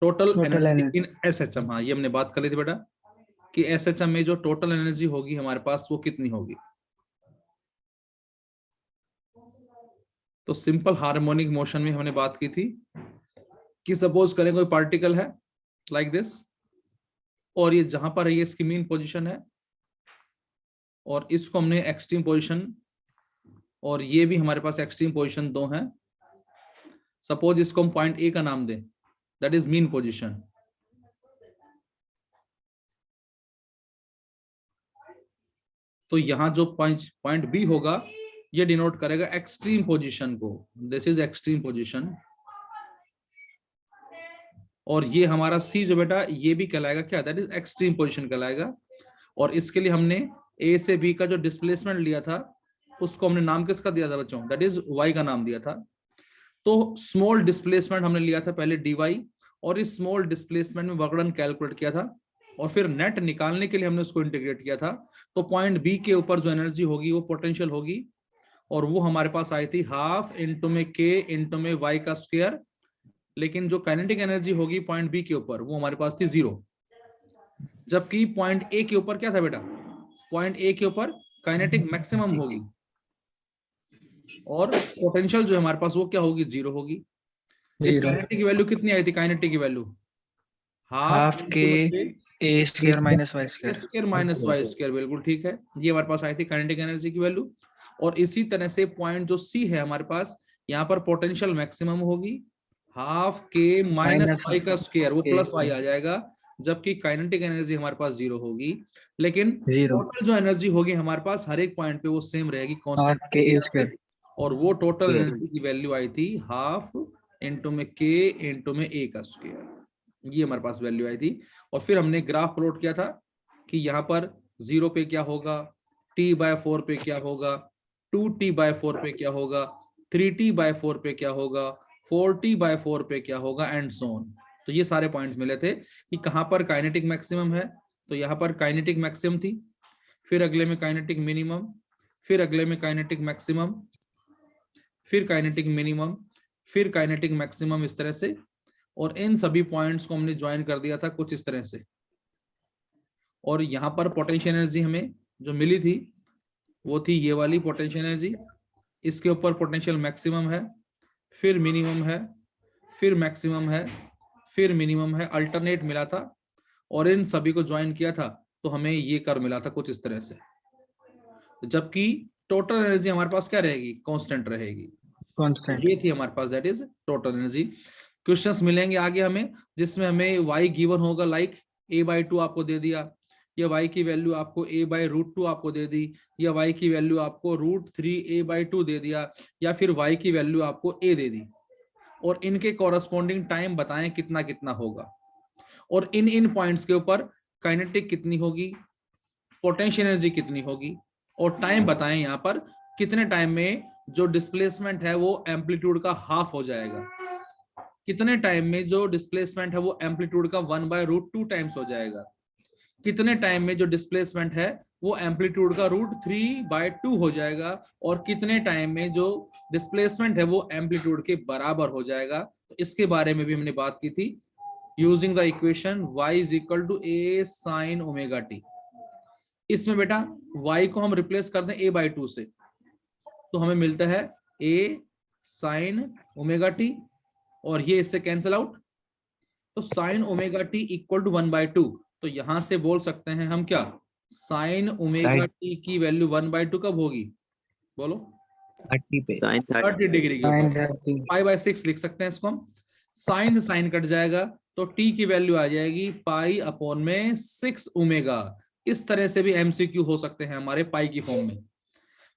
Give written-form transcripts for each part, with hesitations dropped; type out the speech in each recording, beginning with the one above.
Total energy in SHM। हाँ, ये हमने बात कर ली थी बेटा कि SHM में जो टोटल एनर्जी होगी हमारे पास वो कितनी होगी। तो सिंपल हार्मोनिक मोशन में हमने बात की थी कि सपोज करें कोई पार्टिकल है लाइक दिस, और ये जहां पर है ये इसकी मीन पोजीशन है, और इसको हमने एक्सट्रीम पोजीशन, और ये भी हमारे पास एक्सट्रीम पोजीशन दो हैं। सपोज इसको हम पॉइंट ए का नाम दें, दैट इज मीन पोजीशन। तो यहां जो पॉइंट बी होगा ये डिनोट करेगा एक्सट्रीम पोजीशन को, दिस इज एक्सट्रीम पोजीशन। और ये हमारा सी जो बेटा ये भी कहलाएगा क्या, दैट इज एक्सट्रीम पोजीशन कहलाएगा। और इसके लिए हमने ए से बी का जो डिस्प्लेसमेंट लिया था उसको हमने नाम किसका दिया था बच्चों, दैट इज वाई का नाम दिया था। तो स्मॉल डिस्प्लेसमेंट हमने लिया था पहले dy, और इस स्मॉल डिस्प्लेसमेंट में वर्क डन कैलकुलेट किया था, और फिर नेट निकालने के लिए हमने उसको इंटीग्रेट किया था। तो पॉइंट बी के ऊपर जो एनर्जी होगी वो पोटेंशियल होगी, और वो हमारे पास आई थी हाफ इंटू में k इंटू में y का स्क्वायर। लेकिन जो काइनेटिक एनर्जी होगी पॉइंट बी के ऊपर वो हमारे पास थी 0। जबकि पॉइंट ए के ऊपर क्या था बेटा, पॉइंट ए के ऊपर काइनेटिक मैक्सिमम होगी, और पोटेंशियल जो है हमारे पास वो क्या होगी, 0 होगी। इस काइनेटिक की वैल्यू कितनी आई थी, काइनेटिक की वैल्यू हाफ के a square minus y square minus y square, बिल्कुल ठीक है। ये हमारे पास आई थी काइनेटिक एनर्जी की वैल्यू। और इसी तरह से पॉइंट जो सी है हमारे पास, यहाँ पर पोटेंशियल मैक्सिमम होगी हाफ के माइनस वाई का स्क्वायर, वो प्लस वाई आ जाएगा। जबकि काइनेटिक एनर्जी हमारे पास 0 होगी, लेकिन टोटल जो एनर्जी होगी हमारे पास हर एक पॉइंट पे वो सेम रहेगी, कांस्टेंट। और वो टोटल एनर्जी की वैल्यू आई थी हाफ इंटू में k इंटू में a का स्क्वायर, ये हमारे पास वैल्यू आई थी। और फिर हमने ग्राफ प्लॉट किया था कि यहाँ पर 0 पे क्या होगा, t/4 पे क्या होगा, 2t/4 पे क्या होगा, 3t/4 पे क्या होगा, 4t/4 पे क्या होगा, एंड सो ऑन। तो ये सारे पॉइंट्स मिले थे कि कहां पर काइनेटिक मैक्सिमम है। तो यहाँ पर काइनेटिक मैक्सिमम थी, फिर अगले में काइनेटिक मिनिमम, फिर अगले में काइनेटिक मैक्सिमम, फिर काइनेटिक मिनिमम, फिर काइनेटिक मैक्सिमम, इस तरह से। और इन सभी पॉइंट्स को हमने ज्वाइन कर दिया था कुछ इस तरह से। और यहाँ पर पोटेंशियल एनर्जी हमें जो मिली थी वो थी ये वाली पोटेंशियल एनर्जी। इसके ऊपर पोटेंशियल मैक्सिमम है, फिर मिनिमम है, फिर मैक्सिमम है, फिर मिनिमम है, अल्टरनेट मिला था। और इन सभी को ज्वाइन किया था तो हमें ये कर मिला था कुछ इस तरह से। जबकि टोटल एनर्जी हमारे पास क्या रहेगी, कांस्टेंट रहेगी। ये थी हमारे पास that is total energy. Questions मिलेंगे आगे हमें जिसमें हमें y गिवन होगा, लाइक a/2 आपको दे दिया, या y की वैल्यू आपको a/√2 आपको दे दी, या y की वैल्यू आपको √3a/2 दे दिया, या फिर y की वैल्यू आपको a दे दी। और इनके कॉरस्पॉन्डिंग टाइम बताएं कितना कितना होगा, और इन पॉइंट्स के ऊपर काइनेटिक कितनी होगी, पोटेंशियल एनर्जी कितनी होगी, और टाइम बताएं यहाँ पर कितने टाइम में जो डिस्प्लेसमेंट है वो एम्पलीट्यूड का हाफ हो जाएगा, कितने टाइम में जो डिस्प्लेसमेंट है वो एम्पलीट्यूड का 1/√2 टाइम्स हो जाएगा, कितने टाइम में जो डिस्प्लेसमेंट है वो एम्पलीट्यूड का √3/2 हो जाएगा, और कितने टाइम में जो डिस्प्लेसमेंट है वो एम्पलीट्यूड के बराबर हो जाएगा। तो इसके बारे में भी हमने बात की थी using the equation y = a sin ω t। इसमें बेटा y को हम रिप्लेस कर दें a/2 से, तो हमें मिलता है a sin ω t, और ये इससे कैंसिल आउट। तो sin ω t = 1/2। तो यहां से बोल सकते हैं हम क्या, sin ω t की वैल्यू 1/2 कब होगी, बोलो, 30 डिग्री के ऊपर, 5/6 लिख सकते हैं इसको हम। साइन से साइन कट जाएगा तो t की वैल्यू आ जाएगी π/6ω। इस तरह से भी MCQ हो सकते हैं हमारे पाई की फॉर्म में।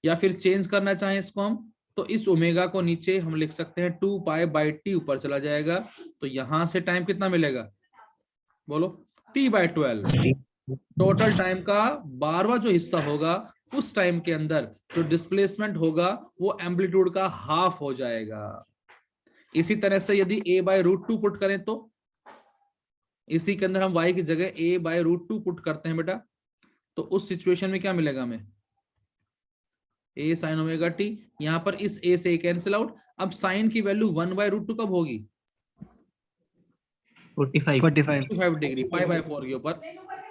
या फिर चेंज करना चाहें इसको हम, तो इस ओमेगा को नीचे हम लिख सकते हैं 2π/t, ऊपर चला जाएगा। तो यहां से टाइम कितना मिलेगा, बोलो, t/12। टोटल टाइम का 12वां जो हिस्सा होगा उस टाइम के अंदर जो डिस्प्लेसमेंट होगा वो एम्पलीट्यूड का हाफ हो जाएगा। इसी तरह से यदि a/√2 पुट करें तो इसी के अंदर हम y की जगह a/√2 पुट करते हैं बेटा, तो उस सिचुएशन में क्या मिलेगा हमें, a sin ω t। यहां पर इस a से कैंसिल आउट। अब साइन की वैल्यू 1/√2 कब होगी, 45 45 डिग्री, पाई बाय 4 के ऊपर।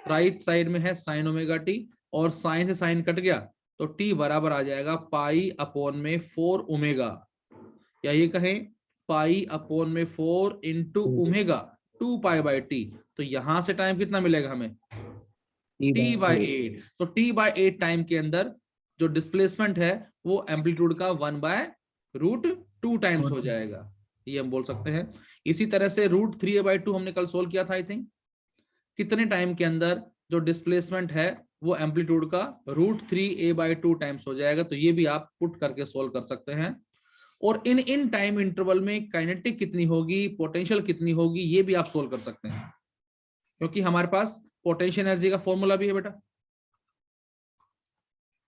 राइट साइड में है साइन ओमेगा टी, और साइन से साइन कट गया तो टी बराबर आ जाएगा पाई अपॉन में 4 ओमेगा, या ये कहें पाई अपॉन में 4 into omega 2 pi by t. तो यहां से टाइम कितना मिलेगा हमें? T by 8। तो टी बाय 8 टाइम के अंदर जो डिस्प्लेसमेंट है वो एम्पलीट्यूड का 1/√2 टाइम्स हो जाएगा, ये हम बोल सकते हैं। इसी तरह से √3a/2 हमने कल सोल्व किया था, आई थिंक। कितने टाइम के अंदर जो डिस्प्लेसमेंट है वो एम्पलीट्यूड का √3a/2 टाइम्स हो जाएगा, तो ये भी आप पुट करके सोल्व कर सकते हैं। और इन टाइम इंटरवल में काइनेटिक कितनी होगी, पोटेंशियल कितनी होगी, ये भी आप सोल्व कर सकते हैं, क्योंकि हमारे पास पोटेंशियल एनर्जी का फॉर्मूला भी है बेटा।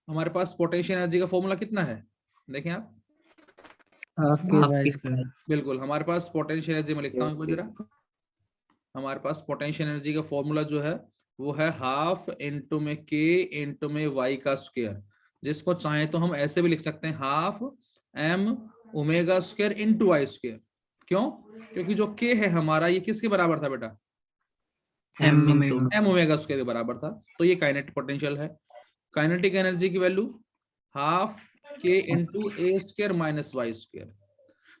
हमारे पास पोटेंशियल एनर्जी का फॉर्मूला कितना है, देखें आप। बिल्कुल, हमारे पास पोटेंशियल एनर्जी में लिखता हूं जरा। हमारे पास पोटेंशियल एनर्जी का फॉर्मूला जो है वो है हाफ इंटू में के इंटू में वाई का स्क्वायर, जिसको चाहे तो हम ऐसे भी लिख सकते हैं half m omega square into y square. क्यों? क्योंकि जो के है हमारा ये किसके बराबर था बेटा? एम ओमेगा स्क्वायर के बराबर था। तो ये काइनेटिक पोटेंशियल है। काइनेटिक एनर्जी की वैल्यू हाफ के इंटू ए स्क्वायर माइनस वाई स्क्वायर।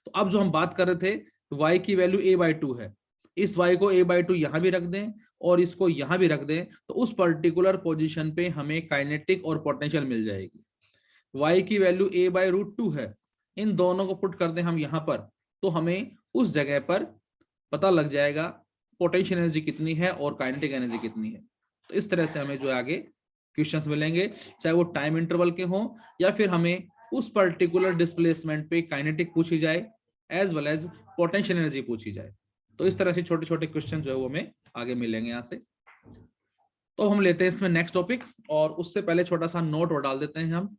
तो अब जो हम बात कर रहे थे, y की वैल्यू a/2 है, इस y को a/2 यहां भी रख दें और इसको यहां भी रख दें, तो उस पर्टिकुलर पोजीशन पे हमें काइनेटिक और पोटेंशियल मिल जाएगी। y की वैल्यू a/√2 है, इन दोनों को पुट कर दें हम यहां पर, तो हमें उस जगह पर पता लग जाएगा पोटेंशियल एनर्जी कितनी है और काइनेटिक एनर्जी कितनी है। तो इस तरह से हमें जो आगे क्वेश्चंस मिलेंगे, चाहे वो टाइम इंटरवल के हों या फिर हमें उस पर्टिकुलर डिस्प्लेसमेंट पे काइनेटिक पूछी जाए as well as potential energy पूछी जाए। तो इस तरह से छोटे छोटे क्वेश्चन जो है वो हमें आगे मिलेंगे यहाँ से। तो हम लेते हैं इसमें नेक्स्ट टॉपिक, और उससे पहले छोटा सा नोट और डाल देते हैं हम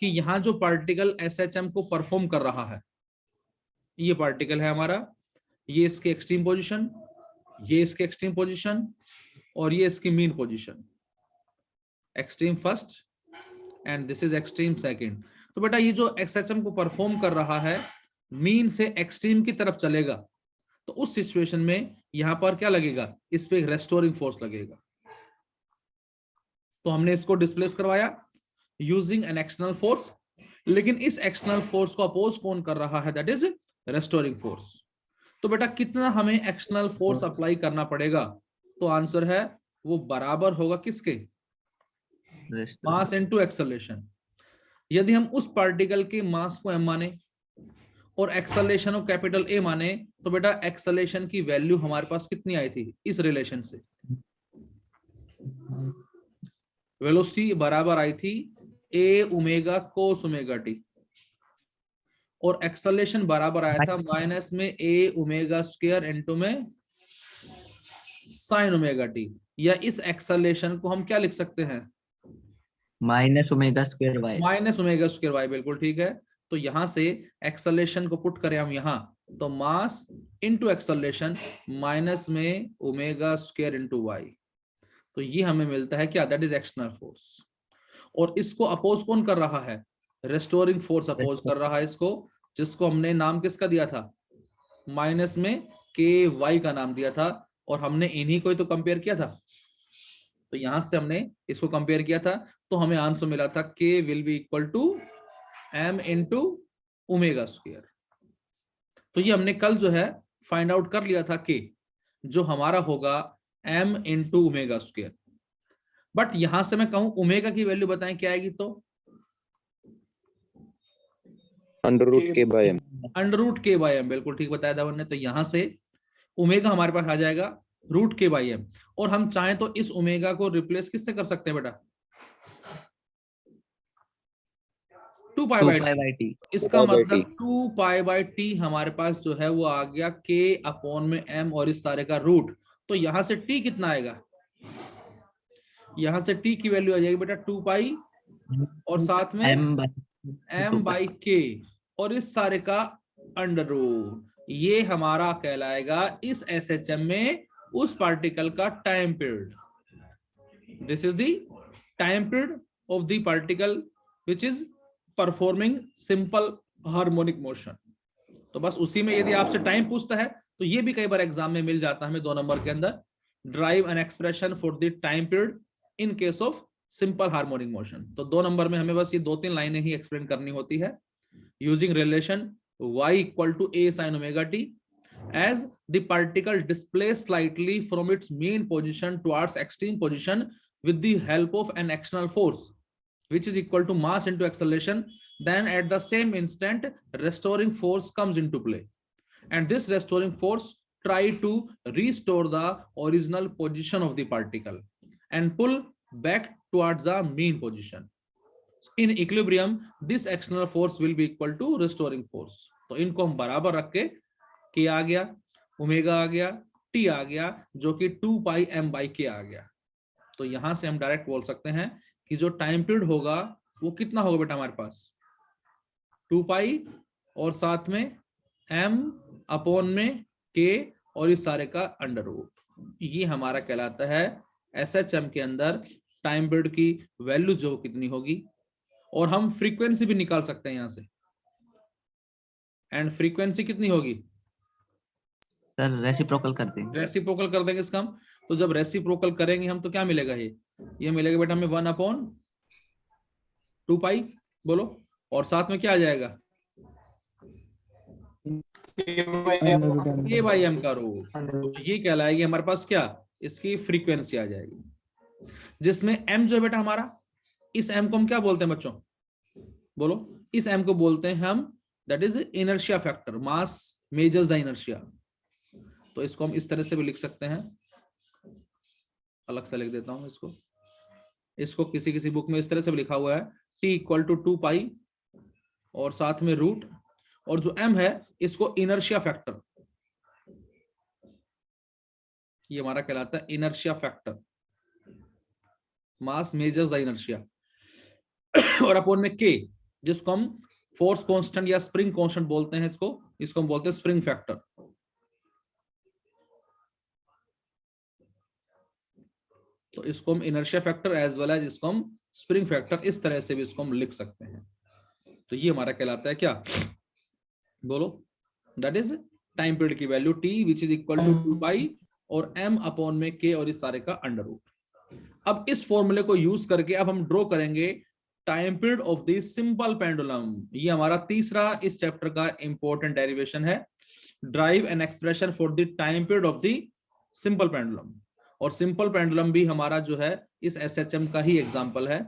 कि यहाँ जो पार्टिकल SHM को परफॉर्म कर रहा है, ये पार्टिकल है हमारा, ये इसके एक्सट्रीम पोजीशन, ये इसके एक्सट्रीम पोजीशन, और ये इसकी mean position, extreme first and this is extreme second. तो बेटा ये जो SHM को परफॉर्म कर रहा है मीन से एक्सट्रीम की तरफ चलेगा, तो उस सिचुएशन में यहां पर क्या लगेगा, इस पे रेस्टोरिंग फोर्स लगेगा। तो हमने इसको डिस्प्लेस करवाया यूजिंग एन एक्सटर्नल फोर्स, लेकिन इस एक्सटर्नल फोर्स को अपोज कौन कर रहा है, दैट इज रेस्टोरिंग फोर्स। तो बेटा कितना हमें एक्सटर्नल फोर्स अप्लाई करना पड़ेगा, तो आंसर है वो बराबर होगा किसके, मास इनटू एक्सेलरेशन। यदि हम उस पार्टिकल के मास को m माने और एक्सेलरेशन को कैपिटल A माने, तो बेटा एक्सेलरेशन की वैल्यू हमारे पास कितनी आई थी इस रिलेशन से, वेलोसिटी बराबर आई थी a omega cos omega t, और एक्सेलरेशन बराबर आया था माइनस में a ओमेगा स्क्वायर इनटू में साइन ओमेगा टी। या इस एक्सेलरेशन को हम क्या लिख सकते हैं, minus omega square y. Minus omega square y, बिल्कुल ठीक है। तो यहां से एक्सेलरेशन को पुट करें हम यहां, तो मास इनटू एक्सेलरेशन माइनस में ओमेगा स्क्वायर इनटू वाई। तो ये हमें मिलता है क्या, दैट इज एक्सटर्नल फोर्स। और इसको अपोज कौन कर रहा है, रेस्टोरिंग फोर्स अपोज कर रहा है इसको, जिसको हमने नाम किसका दिया था, माइनस में के वाई का नाम दिया था, और हमने इन्हीं को ही तो कंपेयर किया था। तो यहां से हमने इसको कंपेयर किया था, तो हमें आंसर मिला था k will be equal to m into omega square. तो ये हमने कल जो है फाइंड आउट कर लिया था के, जो हमारा होगा m into omega square. But यहां से मैं कहूं ओमेगा की वैल्यू बताएं क्या आएगी, तो √k/m, बिल्कुल ठीक बताया था ने। तो यहां से ओमेगा हमारे पास आ जाएगा √k/m, और हम चाहें तो इस ओमेगा को रिप्लेस किससे कर सकते हैं बेटा, 2π/t। इसका मतलब 2π/t हमारे पास जो है वो आ गया k अपॉन में m और इस सारे का रूट। तो यहां से t कितना आएगा, यहां से t की वैल्यू आ जाएगी बेटा 2π और साथ में m/k और इस सारे का अंडर रूट। ये हमारा कहलाएगा इस SHM में उस पार्टिकल का time period. This is the time period of the particle which is performing simple harmonic motion. तो बस उसी में यदि आपसे टाइम पूछता है तो ये भी कई बार एग्जाम में मिल जाता है हमें 2 नंबर के अंदर, drive an expression for the time period in case of simple harmonic motion. तो 2 नंबर में हमें बस ये 2-3 लाइनें ही एक्सप्लेन करनी होती है, using relation y equal to a sin omega t as the particle displays slightly from its mean position towards extreme position with the help of an external force which is equal to mass into acceleration, then at the same instant restoring force comes into play, and this restoring force try to restore the original position of the particle and pull back towards the mean position. In equilibrium this external force will be equal to restoring force. तो इनको हम बराबर रख के k आ गया, omega आ गया, t आ गया, जो कि 2 पाई m बाई k आ गया। तो यहां से हम डायरेक्ट बोल सकते हैं कि जो टाइम पीरियड होगा वो कितना होगा बेटा हमारे पास 2 पाई और साथ में m अपॉन में k और इस सारे का अंडर रूट। ये हमारा कहलाता है SHM के अंदर टाइम पीरियड की वैल्यू जो कितनी होगी, और हम फ्रीक्वेंसी भी निकाल सकते हैं यहां से। एंड फ्रीक्वेंसी कितनी होगी सर? रेसिप्रोकल कर देंगे। रेसिप्रोकल कर देंगे इसका हम। तो जब रेसिप्रोकल करेंगे हम तो क्या मिलेगा, ये मिलेगा बेटा हमें 1 अपॉन 2 पाई, बोलो, और साथ में क्या आ जाएगा k बाई m का रूट। तो ये कहलाएगी हमारे पास क्या, इसकी फ्रीक्वेंसी आ जाएगी, जिसमें m जो है बेटा हमारा, इस m को हम क्या बोलते हैं बच्चों, बोलो, इस m को बोलते हैं हम, that is inertia factor, mass measures the inertia. तो इसको हम इस तरह से भी लिख सकते हैं, अलग से लिख देता हूं इसको किसी किसी बुक में इस तरह से भी लिखा हुआ है t इक्वल टू 2 पाई और साथ में रूट, और जो m है इसको इनर्शिया फैक्टर, ये हमारा कहलाता है inertia factor, mass measures the inertia, और अपॉन में k, जिसको हम फोर्स कांस्टेंट या स्प्रिंग कांस्टेंट बोलते हैं, इसको हम बोलते हैं स्प्रिंग फैक्टर। तो इसको हम inertia factor as well as इसको हम स्प्रिंग फैक्टर, इस तरह से भी इसको हम लिख सकते हैं। तो ये हमारा कहलाता है क्या, बोलो, दैट इज टाइम पीरियड की value t which is equal to 2 pi और m अपॉन में k और इस सारे का अंडर रूट। अब इस फॉर्मूले को यूज करके अब हम ड्रॉ करेंगे time period of the simple pendulum. ये हमारा तीसरा इस चैप्टर का इंपॉर्टेंट डेरिवेशन है, drive an expression for the time period of the simple pendulum. और सिंपल पेंडुलम भी हमारा जो है इस SHM का ही एग्जांपल है।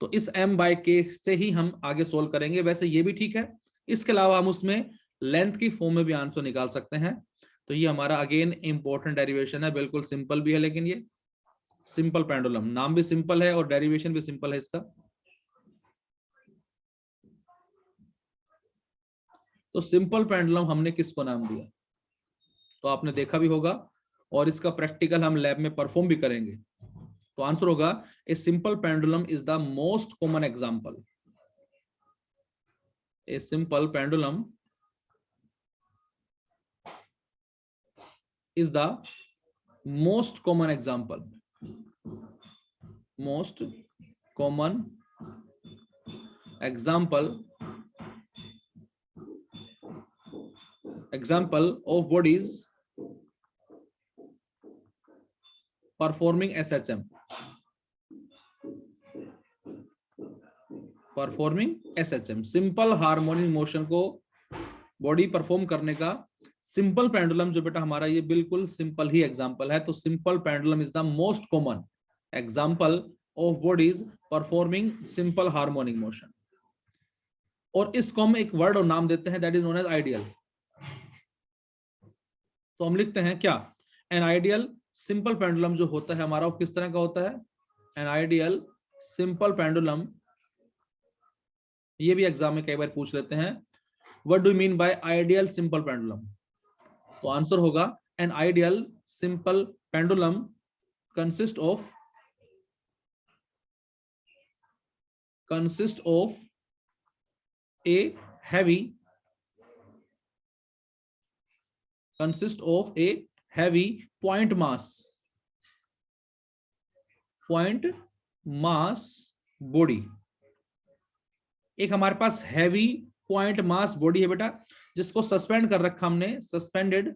तो इस m बाय k से ही हम आगे सोल्व करेंगे। वैसे ये भी ठीक है, इसके अलावा हम उसमें लेंथ की फॉर्म में भी आंसर निकाल सकते हैं। तो ये हमारा अगेन इंपॉर्टेंट डेरिवेशन है, बिल्कुल सिंपल भी है, लेकिन ये सिंपल पेंडुलम, नाम भी सिंपल है और डेरिवेशन भी सिंपल है इसका। तो सिंपल पेंडुलम हमने किसको नाम दिया, तो आपने देखा भी होगा, और इसका प्रैक्टिकल हम लैब में परफॉर्म भी करेंगे। तो आंसर होगा a simple pendulum is the most common example. A simple pendulum is the most common example, most common example of bodies performing SHM, simple harmonic motion को बॉडी परफॉर्म करने का simple pendulum जो बेटा हमारा ये बिल्कुल simple ही example है। तो simple pendulum is the most common example of bodies performing simple harmonic motion. और इसको हम एक वर्ड और नाम देते हैं, that is known as ideal. तो हम लिखते हैं क्या, एन आइडियल सिंपल पेंडुलम जो होता है हमारा वो किस तरह का होता है, एन आइडियल सिंपल पेंडुलम, ये भी एग्जाम में कई बार पूछ लेते हैं, what do you mean by ideal simple pendulum. तो आंसर होगा an ideal simple pendulum consist of a heavy point mass body। एक हमारे पास हैवी पॉइंट मास बॉडी है बेटा, जिसको सस्पेंड कर रखा हमने, सस्पेंडेड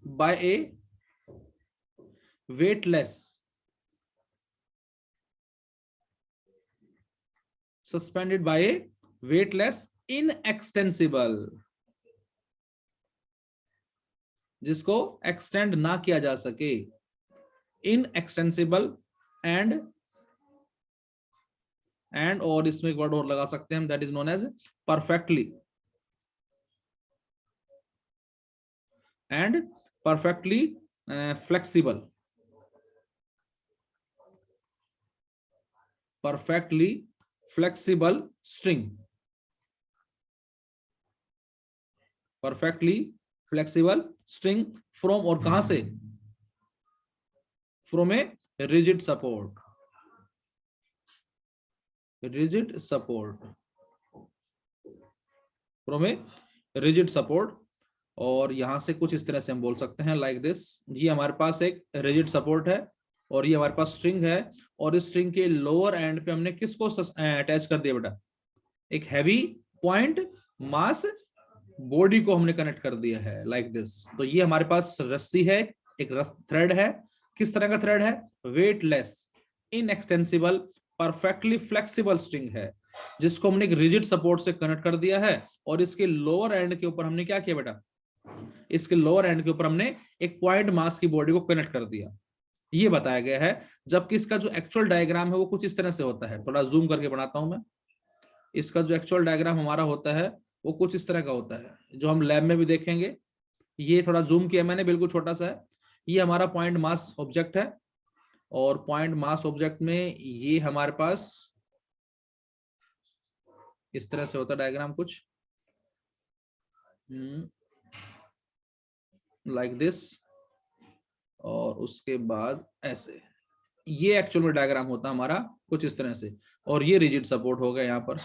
बाय ए वेटलेस, सस्पेंडेड बाय ए वेटलेस इनएक्सटेंसिबल, जिसको एक्सटेंड ना किया जा सके, इनएक्सटेंसिबल एंड और इसमें एक वर्ड और लगा सकते हैं हम, that is known as perfectly, and perfectly flexible, perfectly flexible string, perfectly flexible string from, और कहां से, from a rigid support, rigid support, from a rigid support. और यहां से कुछ इस तरह से हम बोल सकते हैं लाइक दिस, ये हमारे पास एक रिजिड सपोर्ट है और ये हमारे पास स्ट्रिंग है, और इस स्ट्रिंग के लोअर एंड पे हमने किसको अटैच कर दिया बेटा, एक हैवी पॉइंट मास बॉडी को हमने कनेक्ट कर दिया है लाइक दिस। तो ये हमारे पास रस्सी है, एक थ्रेड है, किस तरह का थ्रेड है, weightless inextensible perfectly flexible string है, जिसको हमने एक रिजिड सपोर्ट से कनेक्ट कर दिया है, और इसके लोअर एंड के ऊपर हमने क्या किया बेटा, इसके लोअर एंड के ऊपर हमने एक पॉइंट मास की बॉडी को कनेक्ट कर दिया, ये बताया गया है। जबकि इसका जो एक्चुअल डायग्राम है वो कुछ इस तरह से होता है, थोड़ा जूम करके बनाता हूं मैं। इसका जो एक्चुअल डायग्राम हमारा होता है वो कुछ इस तरह का होता है, जो हम लैब में भी देखेंगे। ये थोड़ा जूम किया मैंने, बिल्कुल छोटा सा है। ये हमारा पॉइंट मास ऑब्जेक्ट है, और पॉइंट मास ऑब्जेक्ट में ये हमारे पास इस तरह से होता है डायग्राम कुछ लाइक दिस, और उसके बाद ऐसे, ये एक्चुअल में डायग्राम होता है हमारा कुछ इस तरह से, और ये रिजिड सपोर्ट हो गया यहाँ पर।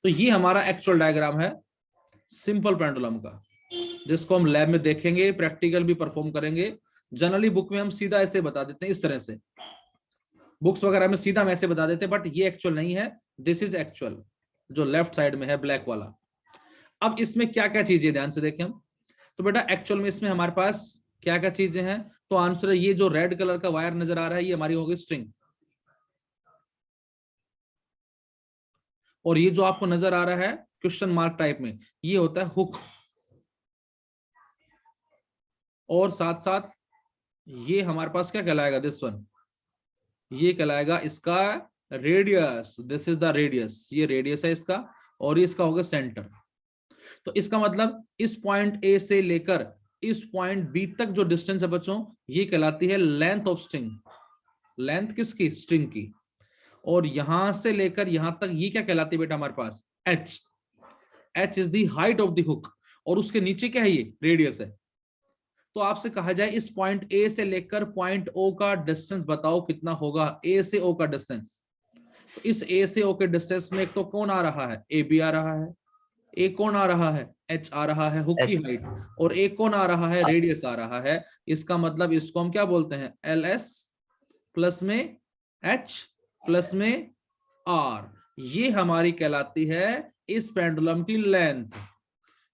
तो ये हमारा एक्चुअल डायग्राम है सिंपल पेंडुलम का, जिसको हम लैब में देखेंगे, प्रैक्टिकल भी परफॉर्म करेंगे। जनरली बुक में हम सीधा ऐसे बता देते हैं, इस तरह से बुक्स वगैरह में सीधा हम ऐसे बता देते हैं, बट ये एक्चुअल नहीं है, दिस इज एक्चुअल, जो लेफ्ट साइड में है ब्लैक वाला। अब इसमें क्या क्या चीजें ध्यान से देखें हम, तो बेटा एक्चुअल में इसमें हमारे पास क्या क्या चीजें हैं, तो आंसर है ये जो रेड कलर का वायर नजर आ रहा है, ये हमारी होगी स्ट्रिंग, और ये जो आपको नजर आ रहा है क्वेश्चन मार्क टाइप में, ये होता है हुक, और साथ साथ ये हमारे पास क्या कहलाएगा, दिस वन, ये कहलाएगा इसका radius, this is the radius, ये रेडियस है इसका, और ये इसका होगा सेंटर। तो इसका मतलब इस पॉइंट ए से लेकर इस पॉइंट बी तक जो डिस्टेंस है बच्चों, ये कहलाती है लेंथ ऑफ स्ट्रिंग, लेंथ किसकी, स्ट्रिंग की। और यहां से लेकर यहां तक ये क्या कहलाती है बेटा हमारे पास, H, H is the height of the hook, और उसके नीचे क्या है, ये रेडियस है। तो आपसे कहा जाए इस पॉइंट ए से लेकर पॉइंट ओ का डिस्टेंस बताओ कितना होगा, ए से ओ का डिस्टेंस। तो इस ए से ओ के डिस्टेंस में एक तो कौन आ रहा है, ए बी आ रहा है, एक कौन आ रहा है, एच आ रहा है हुक की हाइट, और एक कौन आ रहा है, रेडियस आ रहा है। इसका मतलब इसको हम क्या बोलते हैं, एल एस प्लस में एच प्लस में आर, ये हमारी कहलाती है इस पेंडुलम की लेंथ।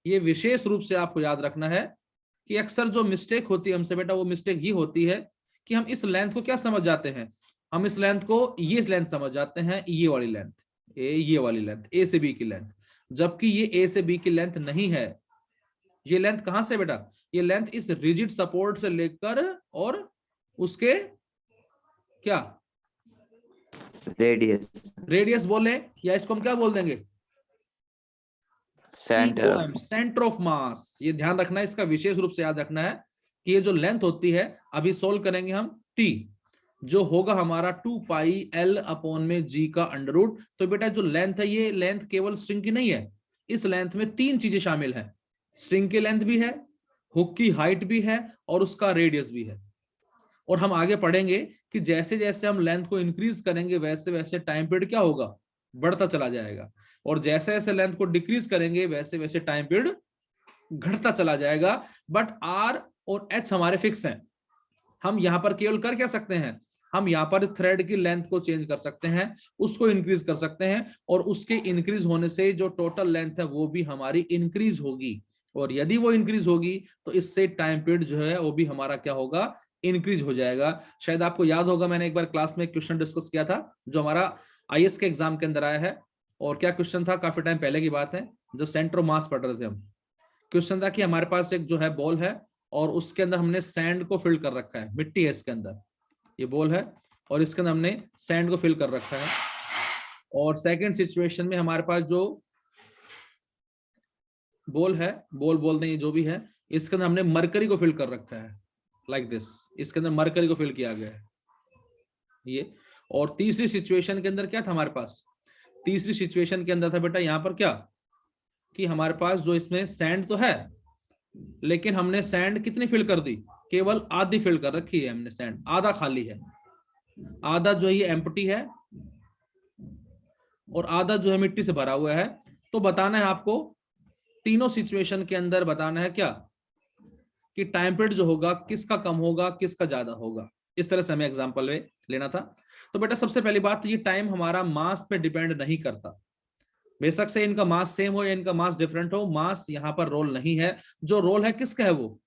ये विशेष रूप से आपको याद रखना है कि अक्सर जो मिस्टेक होती है हमसे बेटा, वो मिस्टेक ये होती है कि हम इस लेंथ को क्या समझ जाते हैं, हम इस लेंथ को ये लेंथ समझ जाते हैं, ये वाली लेंथ, ये वाली लेंथ, ए से बी की लेंथ, जबकि ये ए से बी की लेंथ नहीं है। ये लेंथ कहां से बेटा, ये लेंथ इस रिजिड सपोर्ट से लेकर और उसके क्या, रेडियस, रेडियस बोले, या इसको हम क्या बोल देंगे, सेंटर, सेंटर ऑफ मास। ये ध्यान रखना है, इसका विशेष रूप से याद रखना है कि ये जो लेंथ होती है, अभी सोल्व करेंगे हम टी, जो होगा हमारा 2 पाई एल अपॉन में जी का अंडर रूट। तो बेटा जो लेंथ है, ये लेंथ केवल स्ट्रिंग की नहीं है, इस लेंथ में 3 चीजें शामिल हैं, स्ट्रिंग की लेंथ भी है, हुक की हाइट भी है, और उसका रेडियस भी है। और हम आगे पढ़ेंगे कि जैसे जैसे हम लेंथ को इंक्रीज करेंगे, वैसे वैसे टाइम पीरियड क्या होगा, बढ़ता चला जाएगा, और जैसे जैसे लेंथ को डिक्रीज करेंगे, वैसे वैसे टाइम पीरियड घटता चला जाएगा। बट आर और एच हमारे फिक्स हैं, हम यहां पर केवल कर क्या सकते हैं, हम यहाँ पर थ्रेड की लेंथ को चेंज कर सकते हैं, उसको इंक्रीज कर सकते हैं, और उसके इंक्रीज होने से जो टोटल लेंथ है वो भी हमारी इंक्रीज होगी, और यदि वो इंक्रीज होगी तो इससे टाइम पीरियड जो है वो भी हमारा क्या होगा, इंक्रीज हो जाएगा। शायद आपको याद होगा मैंने एक बार क्लास में क्वेश्चन डिस्कस किया था जो हमारा आईएएस के एग्जाम के अंदर आया है, और क्या क्वेश्चन था, काफी टाइम पहले की बात है जब सेंटर ऑफ मास पढ़ रहे थे हम। क्वेश्चन था कि हमारे पास एक जो है बॉल है और उसके अंदर हमने सैंड को फिल कर रखा है, मिट्टी है इसके अंदर, ये बॉल है और इसके अंदर हमने सैंड को फिल कर रखा है, और सेकंड सिचुएशन में हमारे पास जो बॉल है, बॉल बोलते हैं जो भी है, इसके अंदर हमने मरकरी को फिल कर रखा है लाइक दिस, इसके अंदर मरकरी को फिल किया गया है ये। और तीसरी सिचुएशन के अंदर क्या था हमारे पास, तीसरी सिचुएशन के अंदर था बेटा यहाँ पर क्या कि हमारे पास जो इसमें सैंड तो है लेकिन हमने सैंड कितनी फिल कर दी, केवल आधी फिल कर रखी है हमने, सैंड आधा खाली है, आधा जो है ये एम्प्टी है और आधा जो है मिट्टी से भरा हुआ है। तो बताना है आपको तीनों सिचुएशन के अंदर बताना है क्या कि टाइम पीरियड जो होगा किसका कम होगा किसका ज्यादा होगा, इस तरह से हमें एग्जांपल लेना था। तो बेटा सबसे पहली बात, ये टाइम हमारा मास पे डिपेंड नहीं करता, बेशक से इनका मास सेम हो या इनका मास डिफरेंट हो, मास यहाँ पर रोल नहीं है, जो रोल है किसका है, वो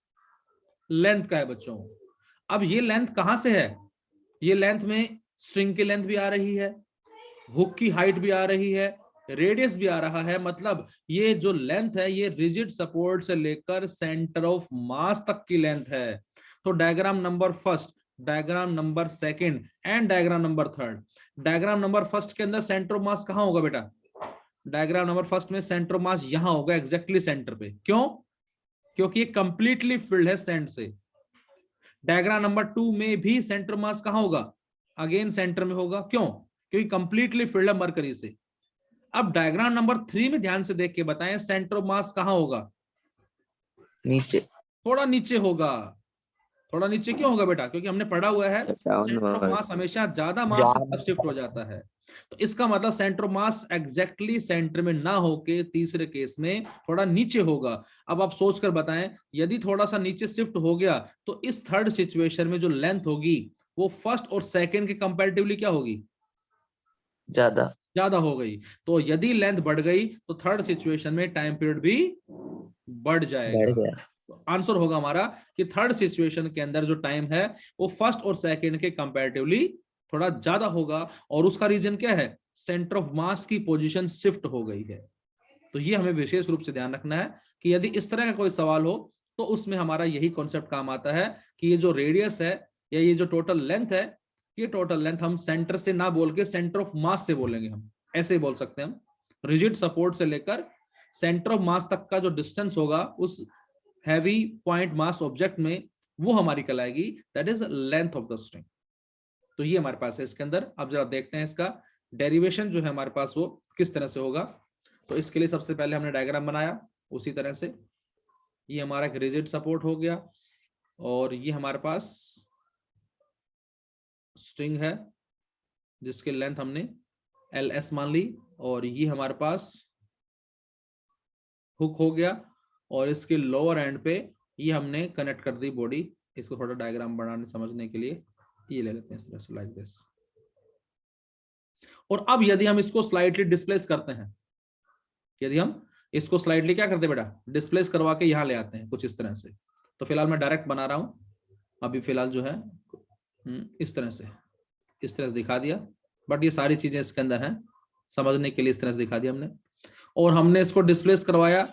लेंथ का है बच्चों। अब ये लेंथ कहां से है, ये लेंथ में स्ट्रिंग की लेंथ भी आ रही है, हुक की हाइट भी आ रही है, रेडियस भी आ रहा है, मतलब ये जो लेंथ है ये रिजिड सपोर्ट से लेकर सेंटर ऑफ मास तक की लेंथ है। तो diagram number first, diagram number second and diagram number third, diagram number first के अंदर सेंटर ऑफ मास कहां होगा बेटा, डायग्राम नंबर फर्स्ट में सेंटर ऑफ मास यहां होगा, एग्जैक्टली सेंटर पे। क्यों, क्योंकि ये कंप्लीटली फिल्ड है सैंड से। डायग्राम नंबर 2 में भी सेंटर मास कहां होगा, अगेन सेंटर में होगा, क्यों, क्योंकि कंप्लीटली फिल्ड है मरकरी से। अब डायग्राम नंबर 3 में ध्यान से देख के बताएं सेंटर ऑफ मास कहां होगा, नीचे, थोड़ा नीचे होगा। थोड़ा नीचे क्यों होगा बेटा, क्योंकि हमने पढ़ा हुआ है सेंटर ऑफ मास हमेशा ज्यादा मास की तरफ शिफ्ट हो जाता है। तो इसका मतलब centre of mass exactly centre में ना होके तीसरे केस में थोड़ा नीचे होगा। अब आप सोचकर बताएं यदि थोड़ा सा नीचे शिफ्ट हो गया तो इस थर्ड सिचुएशन में जो लेंथ होगी वो फर्स्ट और सेकंड के कंपैरेटिवली क्या होगी, ज्यादा ज्यादा हो गई। तो यदि लेंथ बढ़ गई तो थर्ड सिचुएशन में टाइम पीरियड भी बढ़ जाएगा। तो आंसर होगा हमारा कि थर्ड सिचुएशन के अंदर जो टाइम है वो फर्स्ट और सेकंड के कंपैरेटिवली थोड़ा ज्यादा होगा, और उसका रीजन क्या है, सेंटर ऑफ मास की पोजीशन शिफ्ट हो गई है। तो ये हमें विशेष रूप से ध्यान रखना है कि यदि इस तरह का कोई सवाल हो तो उसमें हमारा यही कॉन्सेप्ट काम आता है कि ये जो रेडियस है या ये जो टोटल लेंथ है, ये टोटल लेंथ हम सेंटर से ना बोल के सेंटर ऑफ मास से बोलेंगे, हम ऐसे ही बोल सकते हैं। हम रिजिड सपोर्ट से लेकर सेंटर ऑफ मास तक का जो डिस्टेंस होगा उस हैवी पॉइंट मास ऑब्जेक्ट में, वो हमारी कहलाएगी that is length of the string. तो ये हमारे पास है इसके अंदर। अब जरा देखते हैं इसका डेरिवेशन जो है हमारे पास वो किस तरह से होगा। तो इसके लिए सबसे पहले हमने डायग्राम बनाया उसी तरह से, ये हमारा एक रिजिड सपोर्ट हो गया और ये हमारे पास स्ट्रिंग है जिसकी लेंथ हमने LS मान ली, और ये हमारे पास हुक हो गया और इसके लोअर एंड पे ये हमने कनेक्ट कर दी बॉडी। इसको थोड़ा डायग्राम बनाने समझने के लिए ये ले लेते हैं इस तरह से लाइक दिस। और अब यदि हम इसको स्लाइटली डिस्प्लेस करते हैं, यदि हम इसको स्लाइटली क्या करते हैं बेटा, डिस्प्लेस करवा के यहां ले आते हैं कुछ इस तरह से। तो फिलहाल मैं डायरेक्ट बना रहा हूं अभी फिलहाल जो है इस तरह से दिखा दिया, बट ये सारी चीजें इसके अंदर हैं समझने के लिए, इस तरह से दिखा दिया हमने। और हमने इसको डिस्प्लेस करवाया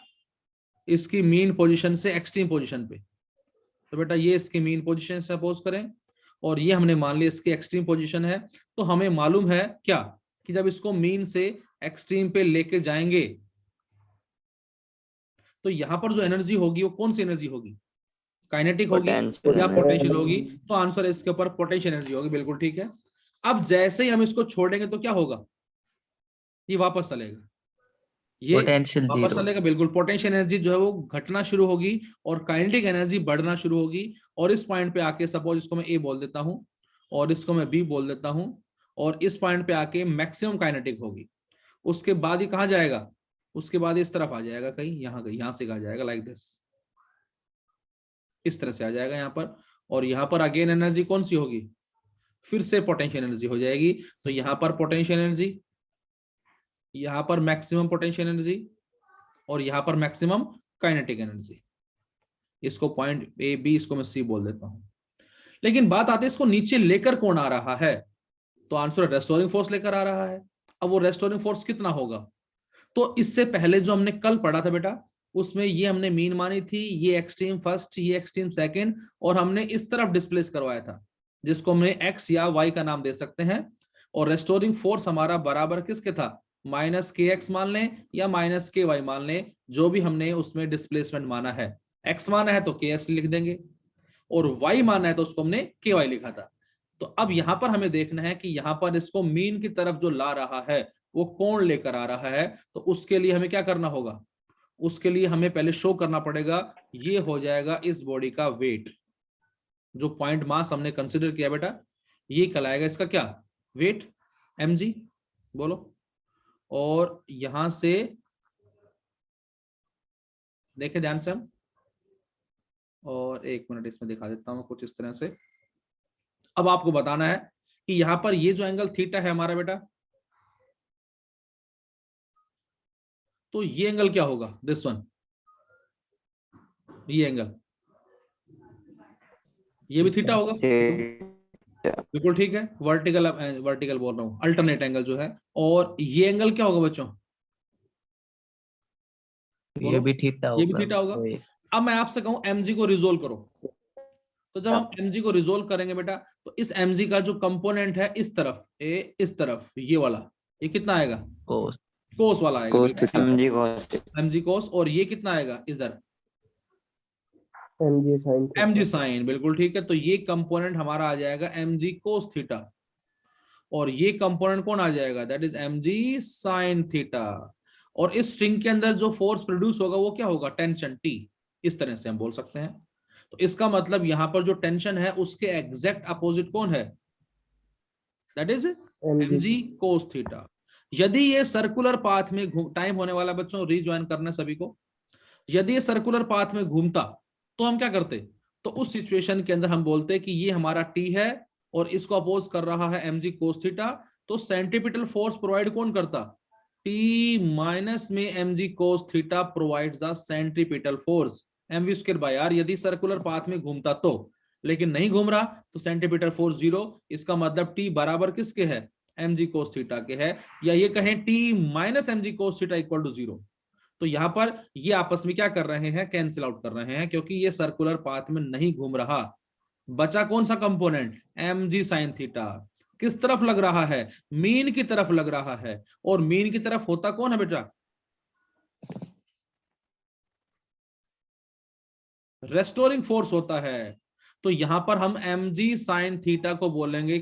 इसकी मीन पोजीशन से एक्सट्रीम पोजीशन पे। तो बेटा ये इसकी मीन पोजीशन सपोज करें और ये हमने मान लिया इसकी एक्सट्रीम पोजीशन है। तो हमें मालूम है क्या कि जब इसको मीन से एक्सट्रीम पे लेके जाएंगे तो यहां पर जो एनर्जी होगी वो कौन सी एनर्जी होगी, काइनेटिक होगी या पोटेंशियल होगी। तो आंसर इसके ऊपर पोटेंशियल एनर्जी होगी, बिल्कुल ठीक है। अब जैसे ही हम इसको छोड़ेंगे तो क्या होगा, ये वापस चलेगा, ये पोटेंशियल वापस जीरो, चलेगा, बिल्कुल। पोटेंशियल एनर्जी जो है वो घटना शुरू होगी और काइनेटिक एनर्जी बढ़ना शुरू होगी। और इस पॉइंट पे आके सपोज इसको मैं A बोल देता हूं और इसको मैं B बोल देता हूं, और इस पॉइंट पे आके मैक्सिमम काइनेटिक होगी। उसके बाद ये कहां जाएगा, उसके बाद इस तरफ आ जाएगा कहीं, यहां से आ जाएगा लाइक दिस, इस तरह से आ जाएगा यहाँ पर। और यहाँ पर अगेन एनर्जी कौन सी होगी, फिर से पोटेंशियल एनर्जी हो जाएगी। तो यहाँ पर पोटेंशियल एनर्जी, यहाँ पर मैक्सिमम पोटेंशियल एनर्जी, और यहाँ पर मैक्सिमम काइनेटिक एनर्जी। इसको पॉइंट ए बी, इसको मैं सी बोल देता हूं। लेकिन बात आती है इसको नीचे लेकर कौन आ रहा है, तो आंसर रेस्टोरिंग फोर्स लेकर आ रहा है। अब वो रेस्टोरिंग फोर्स कितना होगा, तो इससे पहले जो हमने कल पढ़ा था बेटा, उसमें ये हमने मीन मानी थी, ये एक्सट्रीम फर्स्ट, ये एक्सट्रीम सेकंड, और हमने इस तरफ डिस्प्लेस करवाया था, जिसको हमने एक्स या वाई का नाम दे सकते हैं। और रेस्टोरिंग फोर्स हमारा बराबर किसके था, माइनस के एक्स मान लें या माइनस के वाई मान लें, जो भी हमने उसमें डिस्प्लेसमेंट माना है। एक्स माना है तो के एक्स लिख देंगे, और वाई माना है तो उसको हमने के वाई लिखा था। तो अब यहां पर हमें देखना है कि यहां पर इसको मीन की तरफ जो ला रहा है वो कौन लेकर आ रहा है। तो उसके लिए हमें क्या करना होगा, उसके लिए हमें पहले शो करना पड़ेगा, ये हो जाएगा इस बॉडी का वेट। जो पॉइंट मास हमने कंसिडर किया बेटा, ये कहलाएगा इसका क्या, वेट, mg, बोलो। और यहां से देखें ध्यान से हम, और एक मिनट इसमें दिखा देता हूं कुछ इस तरह से। अब आपको बताना है कि यहां पर ये जो एंगल थीटा है हमारा बेटा, तो ये एंगल क्या होगा, दिस वन, ये एंगल, ये भी थीटा होगा, बिल्कुल ठीक है। वर्टिकल, वर्टिकल बोल रहा हूं, अल्टरनेट एंगल जो है। और ये एंगल क्या होगा बच्चों, ये भी थीटा होगा, ये भी थीटा होगा। अब मैं आपसे कहूं mg को रिजोल्व करो, तो जब हम mg को रिजोल्व करेंगे बेटा, तो इस mg का जो कंपोनेंट है इस तरफ, इस तरफ ये वाला, ये कितना आएगा, कोस, कोस वाला आएगा, mg कोस, mg कोस। और ये कितना आएगा इधर, mg साइन, बिल्कुल ठीक है। तो ये कंपोनेंट हमारा आ जाएगा mg कोस थीटा, और ये कंपोनेंट कौन आ जाएगा, that is mg sine theta. और इस स्ट्रिंग के अंदर जो फोर्स प्रोड्यूस होगा वो क्या होगा, टेंशन T, इस तरह से हम बोल सकते हैं। तो इसका मतलब यहां पर जो टेंशन है उसके एग्जैक्ट अपोजिट कौन है, that is mg cos theta. यदि ये सर्कुलर पाथ में टाइम होने वाला बच्चों, रीज्वाइन करना सभी को, यदि ये सर्कुलर पाथ में घूमता तो हम क्या करते, तो उस सिचुएशन के अंदर हम बोलते कि ये हमारा T है और इसको अपोज कर रहा है mg कोस थीटा। तो सेंट्रीपिटल फोर्स प्रोवाइड कौन करता, T माइनस में mg cos theta provides the centripetal force mv square by r, यदि सर्कुलर पाथ में घूमता तो। लेकिन नहीं घूम रहा तो सेंट्रीपिटल फोर्स 0, इसका मतलब T बराबर किसके है, mg कोस थीटा के है, या ये कहें T minus mg cos theta equal to 0। तो यहां पर ये आपस में क्या कर रहे हैं, कैंसिल आउट कर रहे हैं, क्योंकि ये सर्कुलर पाथ में नहीं घूम रहा। बचा कौन सा कंपोनेंट, mg साइन थीटा। किस तरफ लग रहा है, मीन की तरफ लग रहा है। और मीन की तरफ होता कौन है बेटा, रेस्टोरिंग फोर्स होता है। तो यहां पर हम mg साइन थीटा को बोलेंगे